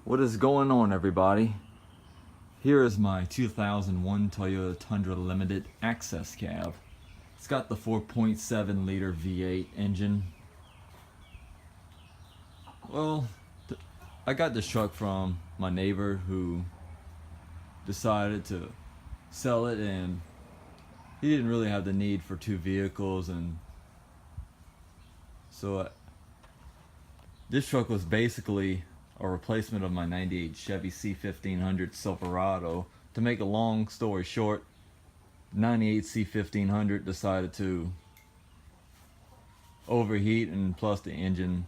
What is going on, everybody? Here is my 2001 Toyota Tundra Limited Access Cab. It's got the 4.7 liter V8 engine. Well, I got this truck from my neighbor who decided to sell it, and he didn't really have the need for two vehicles, and so this truck was basically a replacement of my 98 Chevy C1500 Silverado. To make a long story short, 98 C1500 decided to overheat, and plus the engine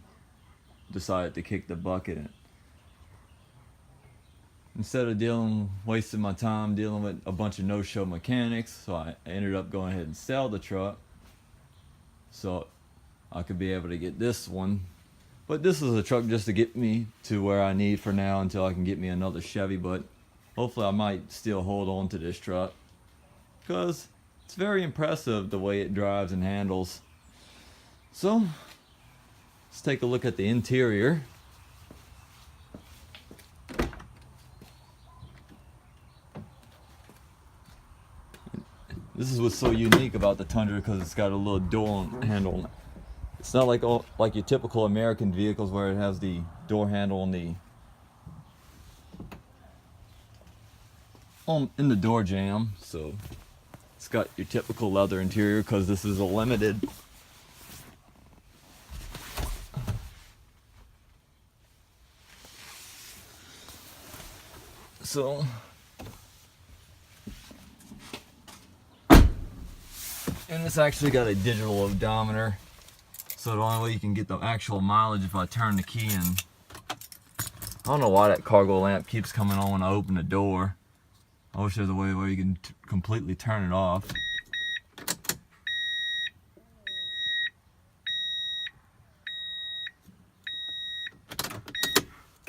decided to kick the bucket. Instead of wasting my time dealing with a bunch of no-show mechanics, so I ended up going ahead and sell the truck so I could be able to get this one. But this is a truck just to get me to where I need for now until I can get me another Chevy. But hopefully I might still hold on to this truck because it's very impressive the way it drives and handles. So let's take a look at the interior. This is what's so unique about the Tundra, because it's got a little door handle. It's not like your typical American vehicles where it has the door handle in the door jamb. So it's got your typical leather interior because this is a limited. So and it's actually got a digital odometer. So the only way you can get the actual mileage if I turn the key in. I don't know why that cargo lamp keeps coming on when I open the door. I wish there's a way where you can completely turn it off.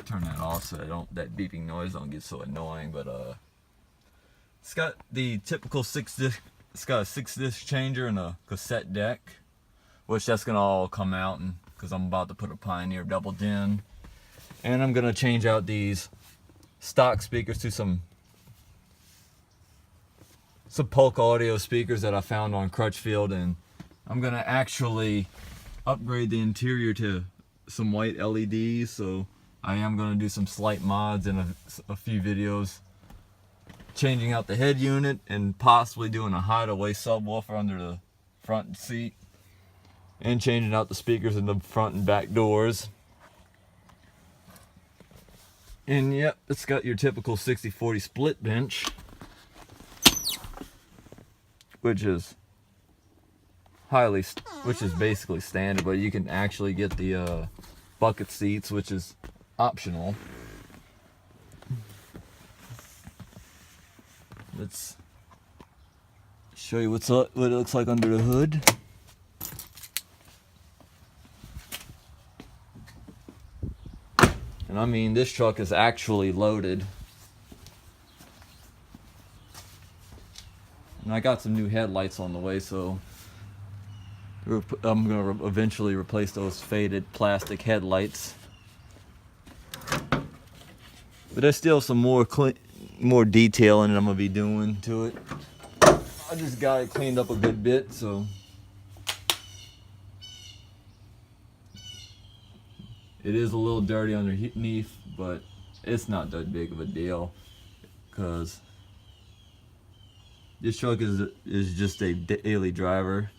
Turn that off so that beeping noise don't get so annoying. But it's got the typical 6-disc. It's got a 6-disc changer and a cassette deck, which that's gonna all come out, and because I'm about to put a Pioneer double din, and I'm gonna change out these stock speakers to some Polk audio speakers that I found on Crutchfield, and I'm gonna actually upgrade the interior to some white LEDs. So I am gonna do some slight mods in a few videos, changing out the head unit and possibly doing a hideaway subwoofer under the front seat, and changing out the speakers in the front and back doors. And yep, it's got your typical 60/40 split bench, which is basically standard, but you can actually get the bucket seats, which is optional. Let's show you what it looks like under the hood. And I mean, this truck is actually loaded. And I got some new headlights on the way, so I'm going to eventually replace those faded plastic headlights. But there's still some more detailing that I'm going to be doing to it. I just got it cleaned up a good bit, so it is a little dirty underneath, but it's not that big of a deal because this truck is just a daily driver.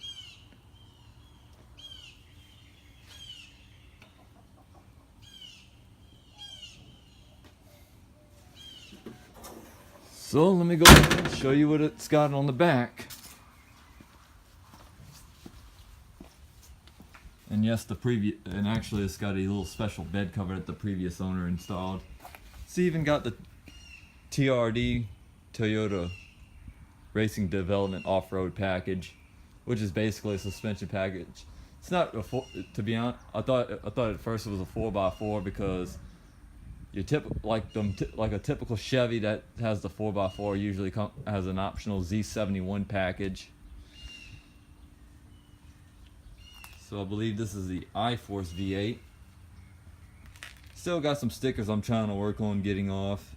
So let me go ahead and show you what it's got on the back. And yes, and actually it's got a little special bed cover that the previous owner installed. It's even got the TRD Toyota Racing Development Off-Road Package, which is basically a suspension package. It's not to be honest, I thought at first it was a 4x4 because like a typical Chevy that has the 4x4 usually has an optional Z71 package. So I believe this is the iForce V8. Still got some stickers I'm trying to work on getting off.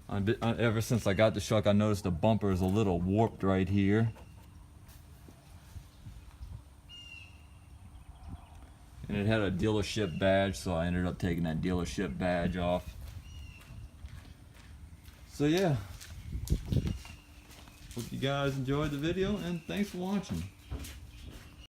Ever since I got the truck, I noticed the bumper is a little warped right here. And it had a dealership badge, so I ended up taking that dealership badge off. So yeah, hope you guys enjoyed the video, and thanks for watching.